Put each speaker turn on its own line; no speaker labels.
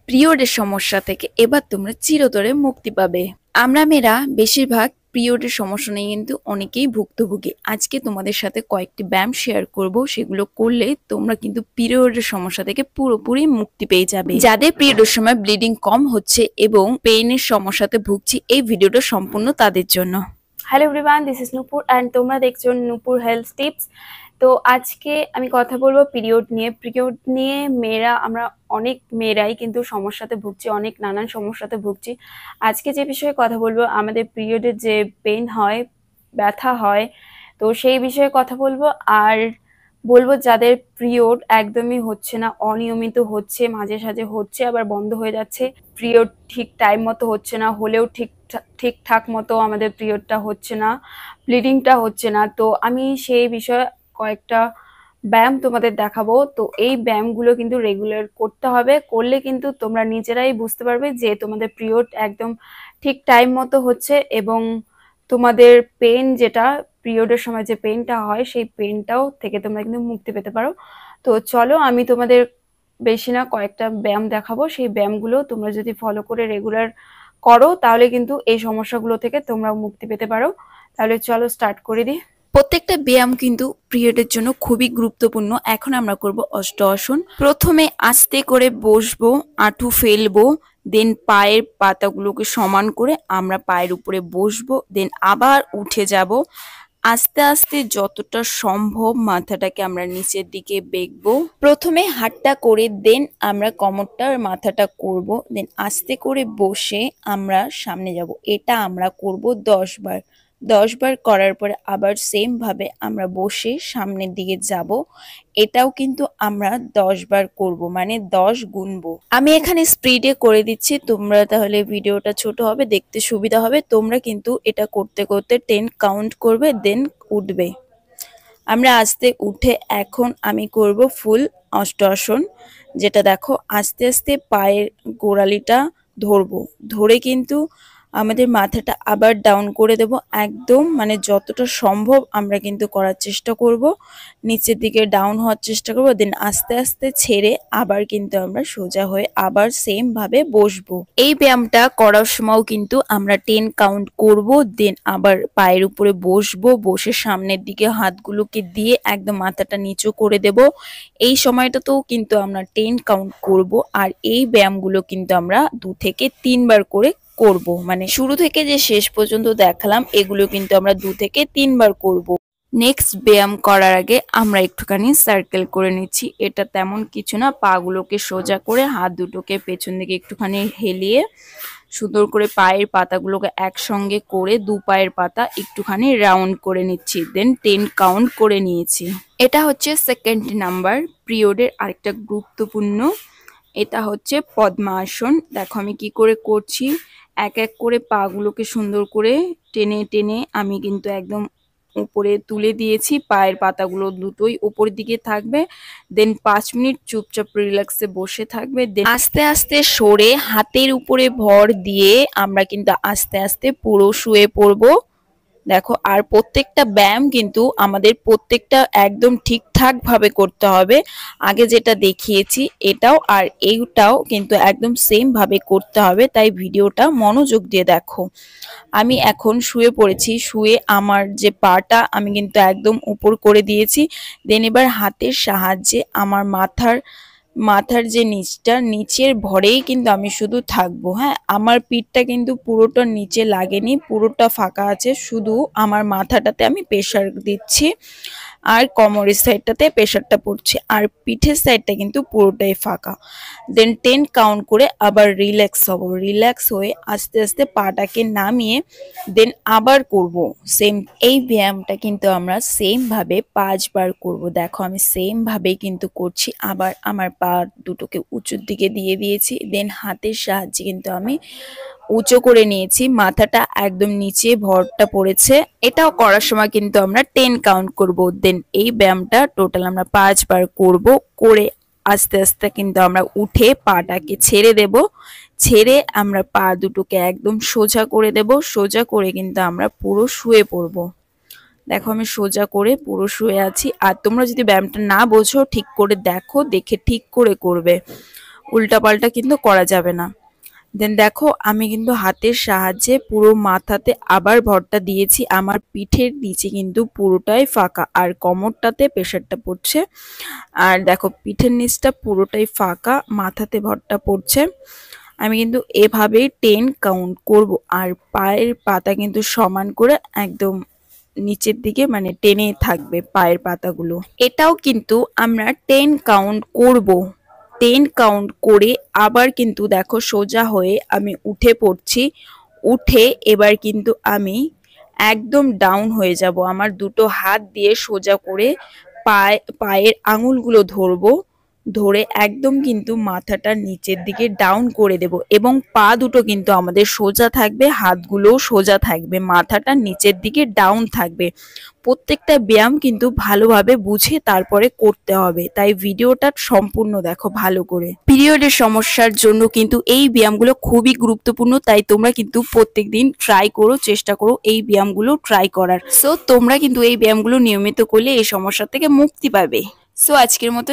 পিরিয়ডের সমস্যা থেকে এবার তোমরা চিরতরে মুক্তি পাবে। আমরা মেয়েরা বেশিরভাগ পিরিয়ডের সমস্যা নিয়ে কিন্তু অনেকেই ভুক্তভোগী। আজকে তোমাদের সাথে কয়েকটি ব্যায়াম শেয়ার করব, সেগুলো করলে তোমরা কিন্তু পিরিয়ডের সমস্যা থেকে পুরোপুরি মুক্তি পেয়ে যাবে। যাদের পিরিয়ডের সময় ব্লিডিং কম হচ্ছে এবং পেইনের সমস্যাতে ভুগছি, এই ভিডিওটা সম্পূর্ণ তাদের জন্য।
Hello everyone, this is Nupur and তোমরা দেখছো নূপুর হেলথ টিপস। তো আজকে আমি কথা বলবো পিরিয়ড নিয়ে। আমরা অনেক মেয়েরাই কিন্তু সমস্যাতে ভুগছি, অনেক নানান সমস্যাতে ভুগছি। আজকে যে বিষয়ে কথা বলবো, আমাদের পিরিয়ডের যে পেইন হয়, ব্যথা হয়, তো সেই বিষয়ে কথা বলবো। আর বলবো যাদের পিরিয়ড একদমই হচ্ছে না, অনিয়মিত হচ্ছে, মাঝে সাঝে হচ্ছে আবার বন্ধ হয়ে যাচ্ছে, পিরিয়ড ঠিক টাইম মতো হচ্ছে না, হলেও ঠিকঠাক মতো আমাদের পিরিয়ডটা হচ্ছে না, ব্লিডিংটা হচ্ছে না। তো আমি সেই বিষয়ে কয়েকটা ব্যায়াম তোমাদের দেখাবো। তো এই ব্যায়ামগুলো কিন্তু রেগুলার করতে হবে, করলে কিন্তু তোমরা নিজেরাই বুঝতে পারবে যে তোমাদের পিরিয়ড একদম ঠিক টাইম মতো হচ্ছে এবং তোমাদের পেন, যেটা পিরিয়ডের সময় যে পেনটা হয়, সেই পেনটাও থেকে তোমরা কিন্তু মুক্তি পেতে পারো। তো চলো আমি তোমাদের বেশি না কয়েকটা ব্যায়াম দেখাবো, সেই ব্যায়ামগুলো তোমরা যদি ফলো করে রেগুলার করো তাহলে কিন্তু এই সমস্যাগুলো থেকে তোমরা মুক্তি পেতে পারো। তাহলে চলো স্টার্ট করে দিই।
প্রত্যেকটা ব্যায়াম কিন্তু পিরিয়ডের জন্য খুবই গুরুত্বপূর্ণ। এখন আমরা করব অষ্ট আসন। প্রথমে আস্তে করে বসবো, হাঁটু ফেলবো, দেন পায়ের পাতাগুলোকে সমান করে আমরা পায়ের উপরে বসবো, দেন আবার উঠে যাব। আস্তে আস্তে যতটা সম্ভব মাথাটাকে আমরা নিচের দিকে বেঁকবো। প্রথমে হাতটা করে দেন আমরা কোমরটার মাথাটা করব, দেন আস্তে করে বসে আমরা সামনে যাব। এটা আমরা করব 10 বার। 10 বার করার পরে আবার সেম ভাবে আমরা বসে সামনের দিকে যাব। এটাও কিন্তু আমরা 10 বার করব, মানে 10 গুনবো। আমি এখানে স্পিডে করে দিচ্ছি, তোমরা তাহলে ভিডিওটা ছোট হবে, দেখতে সুবিধা হবে। তোমরা কিন্তু এটা করতে করতে 10 কাউন্ট করবে, দেন উঠবে। আমরা আস্তে উঠে এখন আমি করব ফুল অষ্টাসন, যেটা দেখো আস্তে আস্তে পায়ের গোড়ালিটা ধরবো, ধরে কিন্তু আমাদের মাথাটা আবার ডাউন করে দেব একদম, মানে যতটা সম্ভব আমরা কিন্তু করার চেষ্টা করব, নিচের দিকে ডাউন হওয়ার চেষ্টা করব, দেন আস্তে আস্তে ছেড়ে আবার কিন্তু আমরা সোজা হয়ে আবার সেম ভাবে বসবো। এই ব্যায়ামটা করার সময়ও কিন্তু আমরা 10 কাউন্ট করব, দেন আবার পায়ের উপরে বসবো, বসে সামনের দিকে হাতগুলোকে দিয়ে একদম মাথাটা নিচু করে দেব। এই সময়টাতেও কিন্তু আমরা 10 কাউন্ট করব। আর এই ব্যায়ামগুলো কিন্তু আমরা 2 থেকে 3 বার করে করব, মানে শুরু থেকে যে শেষ পর্যন্ত দেখালাম এগুলো কিন্তু আমরা 2 থেকে 3 বার করব। নেক্সট ব্যায়াম করার আগে আমরা একটুখানি সার্কেল করে নিচ্ছি। এটা তেমন কিছু না, পাগুলোকে সোজা করে হাত দুটোকে পেছন দিকে একটুখানি হেলিয়ে সুন্দর করে পায়ের পাতাগুলোকে একসঙ্গে করে দু পায়ের পাতা একটুখানি রাউন্ড করে নিচ্ছি, দেন 10 কাউন্ট করে নিয়েছি। এটা হচ্ছে সেকেন্ড নাম্বার পিরিয়ডের আরেকটা গুরুত্বপূর্ণ। এটা হচ্ছে পদ্মাসন। দেখো আমি কি করে করছি, এক এক করে পাগুলোকে সুন্দর করে টেনে টেনে আমি কিন্তু একদম উপরে তুলে দিয়েছি। পায়ের পাতাগুলো দুটোই উপরের দিকে থাকবে, দেন 5 মিনিট চুপচাপ রিল্যাক্সে বসে থাকবে। দেন আস্তে আস্তে সরে হাতের উপরে ভর দিয়ে আমরা কিন্তু আস্তে আস্তে পুরো শুয়ে পড়বো। দেখো, আর প্রত্যেকটা ব্যায়াম কিন্তু আমাদের প্রত্যেকটা একদম ঠিকঠাক ভাবে করতে হবে। আগে যেটা দেখিয়েছি এটাও আর এইটাও কিন্তু একদম সেম ভাবে করতে হবে, তাই ভিডিওটা মনোযোগ দিয়ে দেখো। আমি এখন শুয়ে পড়েছি, শুয়ে আমার যে পাটা আমি কিন্তু একদম উপর করে দিয়েছি। দেন এবার হাতের সাহায্যে আমার মাথার যে নিচটা, নিচের ভরেই কিন্তু আমি শুধু থাকবো। হ্যাঁ, আমার পিঠটা কিন্তু পুরোটা নিচে লাগেনি, পুরোটা ফাঁকা আছে, শুধু আমার মাথাটাতে আমি প্রেসার দিচ্ছি আর কোমরের সাইডটাতে প্রেসারটা পড়ছে, আর পিঠের সাইডটা কিন্তু পুরোটাই ফাঁকা। দেন 10 কাউন্ট করে আবার রিল্যাক্স হব, রিল্যাক্স হয়ে আস্তে আস্তে পাটাকে নামিয়ে দেন আবার করব সেম। এই ব্যায়ামটা কিন্তু আমরা সেম ভাবে 5 বার করব। দেখো আমি সেম ভাবেই কিন্তু করছি, আবার আমার পা দুটোকে উঁচুর দিকে দিয়ে দিয়েছি, দেন হাতের সাহায্যে কিন্তু আমি উঁচু করে নিয়েছি, মাথাটা একদম নিচে ভরটা পড়েছে। এটাও করার সময় কিন্তু আমরা 10 কাউন্ট করব। দেন এই ব্যায়ামটা টোটাল আমরা 5 বার করব। করে আস্তে আস্তে কিন্তু আমরা উঠে পাটাকে ছেড়ে দেব, ছেড়ে আমরা পা দুটোকে একদম সোজা করে দেব। সোজা করে কিন্তু আমরা পুরো শুয়ে পড়ব। দেখো আমি সোজা করে পুরো শুয়ে আছি। আর তোমরা যদি ব্যায়ামটা না বোঝো ঠিক করে দেখো, দেখে ঠিক করে করবে। উল্টাপাল্টা কিন্তু করা যাবে না। দেন দেখো আমি কিন্তু হাতের সাহায্যে পুরো মাথাতে আবার ভরটা দিয়েছি। আমার পিঠের নিচে কিন্তু পুরোটাই ফাঁকা আর কোমরটাতে প্রেশারটা পড়ছে। আর দেখো পিঠের নিচটা পুরোটাই ফাঁকা, মাথাতে ভরটা পড়ছে। আমি কিন্তু এভাবেই 10 কাউন্ট করব। আর পায়ের পাতা কিন্তু সমান করে একদম নিচের দিকে মানে টেনে থাকবে পায়ের পাতাগুলো। এটাও কিন্তু আমরা 10 কাউন্ট করব। 10 কাউন্ট করে আবার কিন্তু দেখো সোজা হয়ে আমি উঠে পড়ছি। উঠে এবার কিন্তু আমি একদম ডাউন হয়ে যাব। আমার দুটো হাত দিয়ে সোজা করে পায়ের আঙুলগুলো ধরবো, ধরে একদম কিন্তু মাথাটা নিচের দিকে ডাউন করে দেব এবং পা দুটো কিন্তু আমাদের সোজা থাকবে, হাতগুলোও সোজা থাকবে, মাথাটা নিচের দিকে ডাউন থাকবে। প্রত্যেকটা ব্যায়াম কিন্তু ভালোভাবে বুঝে তারপরে করতে হবে, তাই ভিডিওটা সম্পূর্ণ দেখো ভালো করে। পিরিয়ডের সমস্যার জন্য কিন্তু এই ব্যায়ামগুলো খুবই গুরুত্বপূর্ণ, তাই তোমরা কিন্তু প্রত্যেকদিন ট্রাই করো, চেষ্টা করো এই ব্যায়ামগুলো ট্রাই করার। সো তোমরা কিন্তু এই ব্যায়ামগুলো নিয়মিত করলে এই সমস্যা থেকে মুক্তি পাবে। সো আজকের মতো